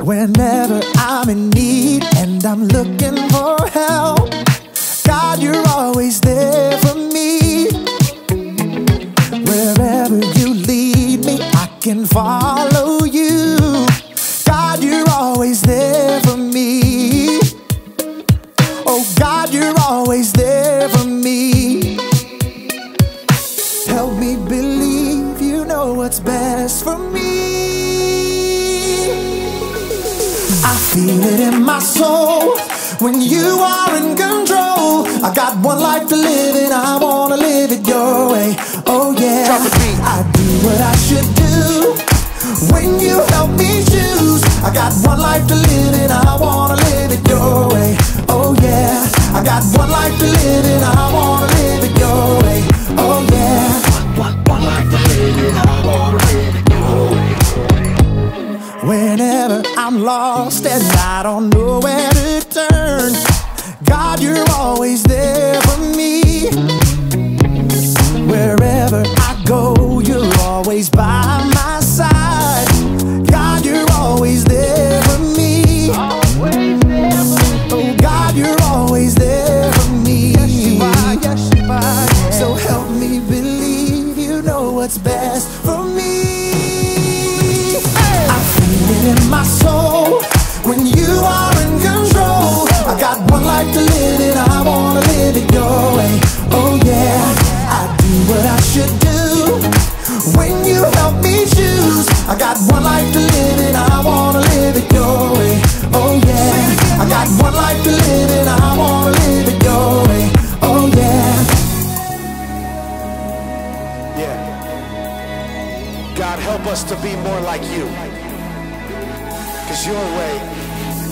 Whenever I'm in need and I'm looking for help, God, you're always there for me. Wherever you lead me, I can follow you. God, you're always there for me. Oh God, you're always there for me. Help me believe you know what's best for me. I feel it in my soul when you are in control. I got one life to live and I wanna live it your way. Oh yeah, I do what I should do when you help me choose. I got one life to live and I wanna live it your way. Oh yeah, I got one life to live and I wanna live it your way. Oh yeah, one life to live and I wanna live it your way. Whenever I'm lost and I don't know where to turn, God, you're always there for me. Wherever I go, you're always by my side. God, you're always there for me. Oh God, you're always there for me. So help me believe you know what's best for me. I feel it in my soul when you are in control. I got one life to live and I wanna live it your way. Oh yeah, I do what I should do when you help me choose. I got one life to live and I wanna live it your way. Oh yeah, I got one life to live and I wanna live it your way. Oh yeah. Yeah. God, help us to be more like you, 'cause your way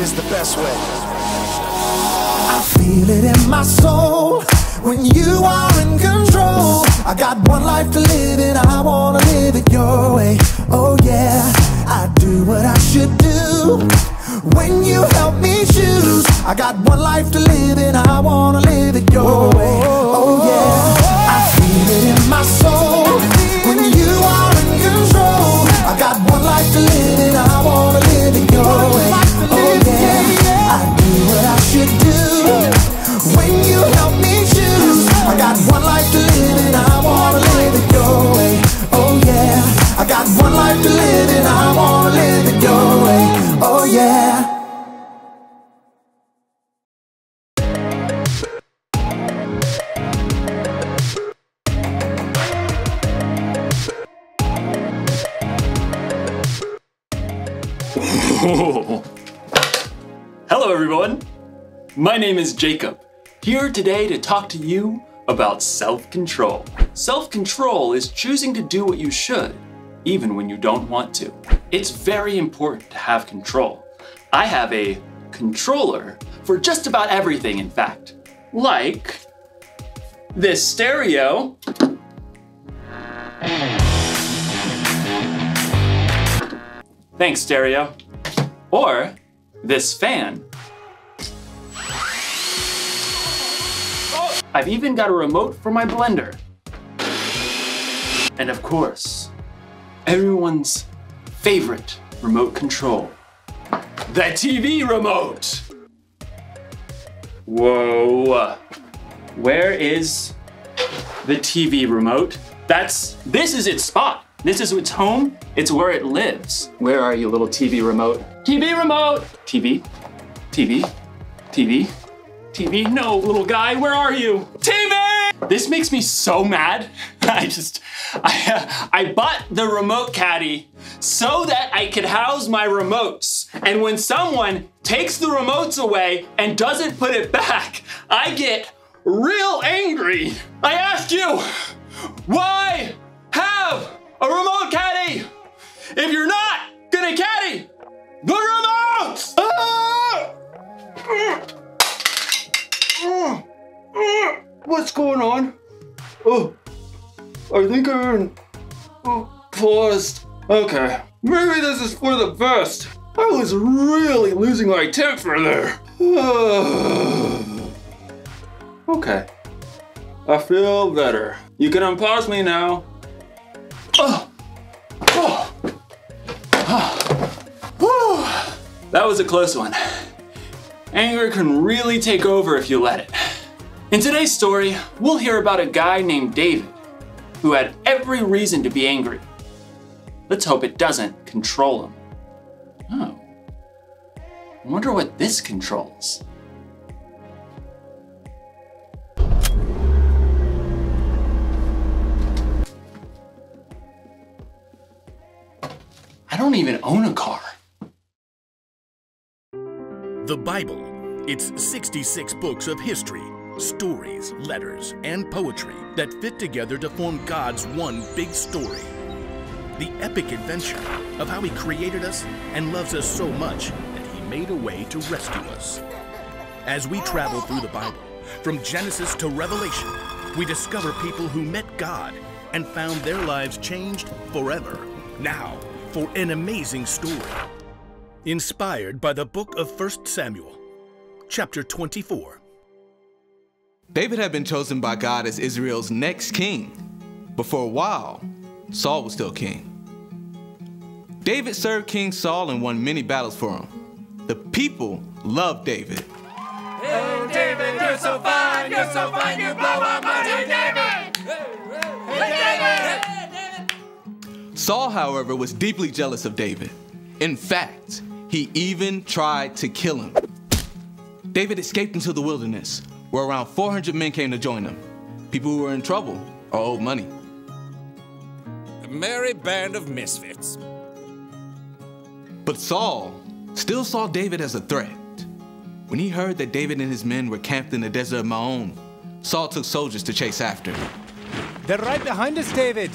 is the best way. I feel it in my soul when you are in control. I got one life to live and I wanna live it your way. Oh yeah, I do what I should do when you help me choose. I got one life to live and I wanna live it your way. Oh yeah, I feel it in my soul when you are in control. I got one life to live and I wanna live it your way. Oh yeah, I do what I should do when you help me choose. I got one life to live and I wanna live it your way. Oh yeah, I got one life to live and I wanna live it your way. Oh yeah. Hello everyone, my name is Jacob, here today to talk to you about self-control. Self-control is choosing to do what you should, even when you don't want to. It's very important to have control. I have a controller for just about everything, in fact. Like this stereo. Thanks, stereo. Or this fan. I've even got a remote for my blender. And of course, everyone's favorite remote control, the TV remote. Whoa, where is the TV remote? This is its spot. This is its home. It's where it lives. Where are you, little TV remote? TV remote! TV, TV, TV, TV. No, little guy, where are you? TV! This makes me so mad. I bought the remote caddy so that I could house my remotes. And when someone takes the remotes away and doesn't put it back, I get real angry. I ask you, why have a remote caddy if you're not gonna caddy the remotes? What's going on? Oh, I think I'm paused. Okay, maybe this is for the best. I was really losing my temper there. Okay, I feel better. You can unpause me now. That was a close one. Anger can really take over if you let it. In today's story, we'll hear about a guy named David who had every reason to be angry. Let's hope it doesn't control him. Oh, I wonder what this controls. I don't even own a car. The Bible. It's 66 books of history, stories, letters, and poetry that fit together to form God's one big story. The epic adventure of how He created us and loves us so much that He made a way to rescue us. As we travel through the Bible, from Genesis to Revelation, we discover people who met God and found their lives changed forever. Now, for an amazing story. Inspired by the book of 1 Samuel, chapter 24. David had been chosen by God as Israel's next king, but for a while, Saul was still king. David served King Saul and won many battles for him. The people loved David. Hey David, you're so fine, you blow our money, David! Hey David! Saul, however, was deeply jealous of David. In fact, he even tried to kill him. David escaped into the wilderness, where around 400 men came to join him. People who were in trouble or owed money. A merry band of misfits. But Saul still saw David as a threat. When he heard that David and his men were camped in the desert of Maon, Saul took soldiers to chase after him. They're right behind us, David.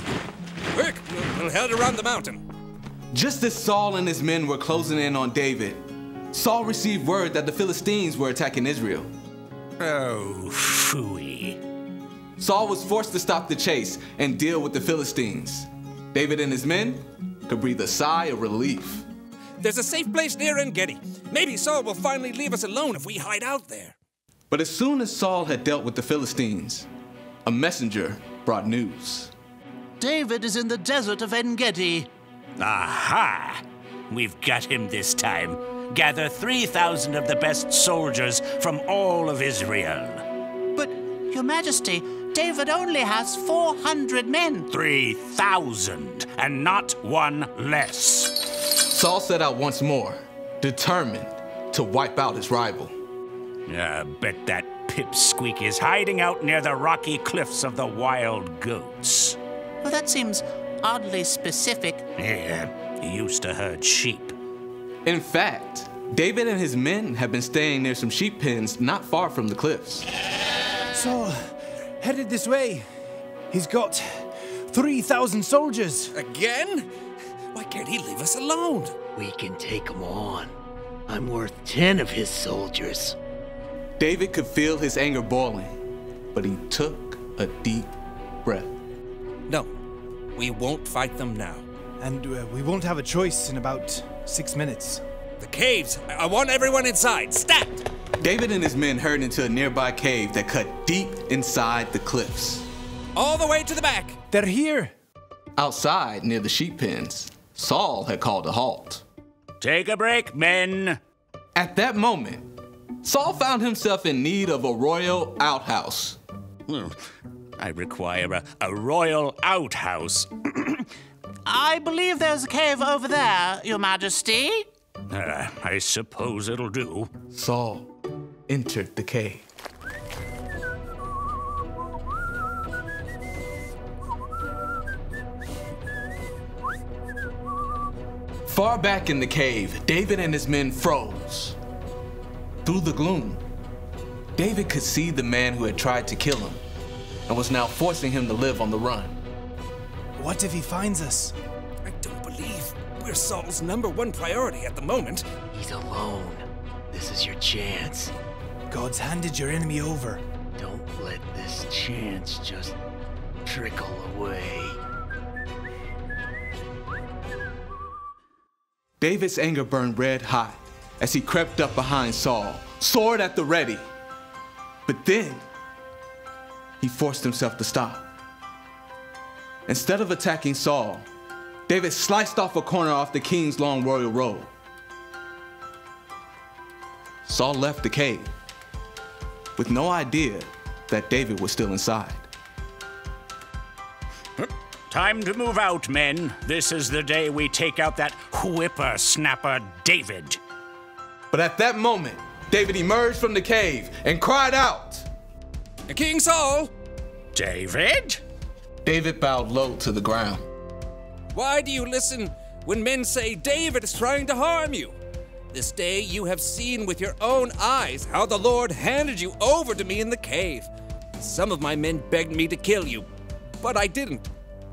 Quick, we'll head around the mountain. Just as Saul and his men were closing in on David, Saul received word that the Philistines were attacking Israel. Oh, phooey. Saul was forced to stop the chase and deal with the Philistines. David and his men could breathe a sigh of relief. There's a safe place near En-Gedi. Maybe Saul will finally leave us alone if we hide out there. But as soon as Saul had dealt with the Philistines, a messenger brought news. David is in the desert of En-Gedi. Aha! We've got him this time. Gather 3,000 of the best soldiers from all of Israel. But, Your Majesty, David only has 400 men. 3,000, and not one less. Saul set out once more, determined to wipe out his rival. I bet that pipsqueak is hiding out near the rocky cliffs of the Wild Goats. Well, that seems oddly specific. Yeah, he used to herd sheep. In fact, David and his men have been staying near some sheep pens not far from the cliffs. Saul, headed this way. He's got 3,000 soldiers. Again? Why can't he leave us alone? We can take him on. I'm worth 10 of his soldiers. David could feel his anger boiling, but he took a deep breath. No, we won't fight them now. And we won't have a choice in about 6 minutes. The caves! I want everyone inside! Stat! David and his men hurried into a nearby cave that cut deep inside the cliffs. All the way to the back! They're here! Outside, near the sheep pens, Saul had called a halt. Take a break, men. At that moment, Saul found himself in need of a royal outhouse. I require a royal outhouse. I believe there's a cave over there, Your Majesty. I suppose it'll do. Saul entered the cave. Far back in the cave, David and his men froze. Through the gloom, David could see the man who had tried to kill him and was now forcing him to live on the run. What if he finds us? I don't believe we're Saul's #1 priority at the moment. He's alone. This is your chance. God's handed your enemy over. Don't let this chance just trickle away. David's anger burned red hot as he crept up behind Saul, sword at the ready. But then, he forced himself to stop. Instead of attacking Saul, David sliced off a corner off the king's long royal robe. Saul left the cave with no idea that David was still inside. Time to move out, men. This is the day we take out that whippersnapper David. But at that moment, David emerged from the cave and cried out, King Saul! David? David bowed low to the ground. Why do you listen when men say David is trying to harm you? This day you have seen with your own eyes how the Lord handed you over to me in the cave. Some of my men begged me to kill you, but I didn't.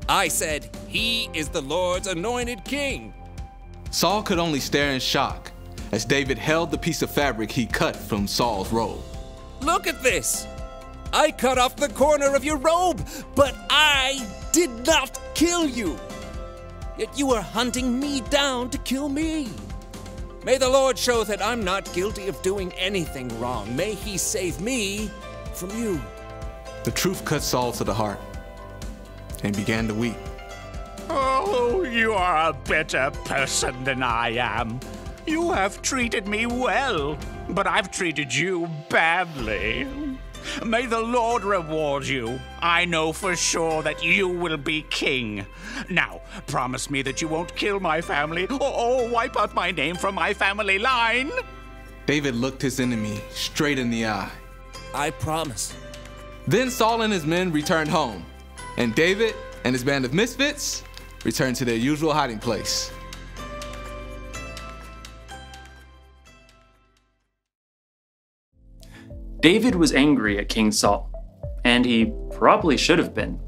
I said, he is the Lord's anointed king. Saul could only stare in shock as David held the piece of fabric he cut from Saul's robe. Look at this. I cut off the corner of your robe, but I did not kill you. Yet you are hunting me down to kill me. May the Lord show that I'm not guilty of doing anything wrong. May he save me from you. The truth cut Saul to the heart and began to weep. Oh, you are a better person than I am. You have treated me well, but I've treated you badly. May the Lord reward you. I know for sure that you will be king. Now, promise me that you won't kill my family or wipe out my name from my family line. David looked his enemy straight in the eye. I promise. Then Saul and his men returned home, and David and his band of misfits returned to their usual hiding place. David was angry at King Saul, and he probably should have been.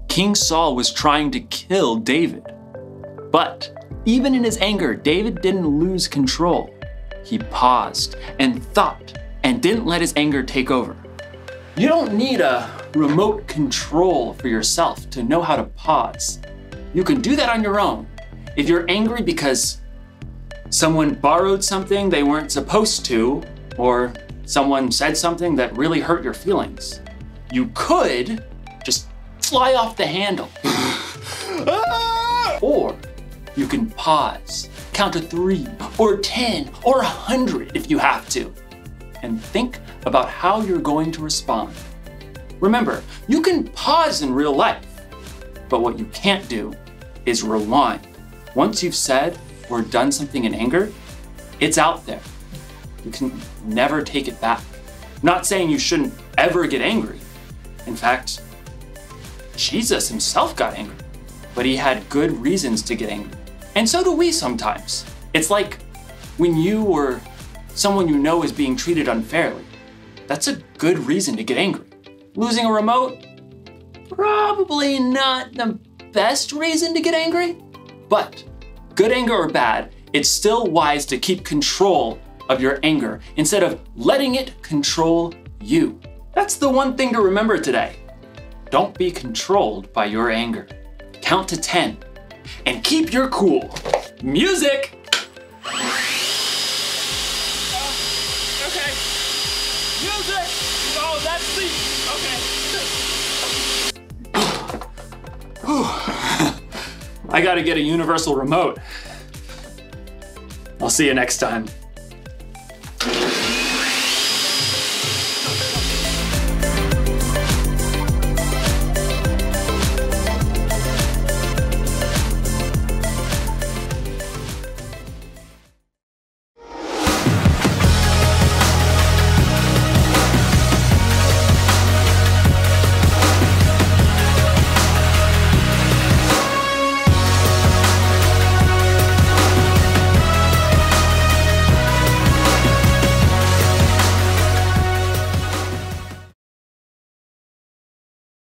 King Saul was trying to kill David. But even in his anger, David didn't lose control. He paused and thought and didn't let his anger take over. You don't need a remote control for yourself to know how to pause. You can do that on your own. If you're angry because someone borrowed something they weren't supposed to, or someone said something that really hurt your feelings, you could just fly off the handle. Or you can pause, count to 3 or 10 or 100 if you have to, and think about how you're going to respond. Remember, you can pause in real life, but what you can't do is rewind. Once you've said or done something in anger, it's out there. You can never take it back. I'm not saying you shouldn't ever get angry. In fact, Jesus himself got angry, but he had good reasons to get angry. And so do we sometimes. It's like when you or someone you know is being treated unfairly. That's a good reason to get angry. Losing a remote? Probably not the best reason to get angry, but good anger or bad, it's still wise to keep control of your anger instead of letting it control you. That's the one thing to remember today. Don't be controlled by your anger. Count to 10 and keep your cool. Music! Okay. Music! Oh, that's the... I gotta get a universal remote. I'll see you next time.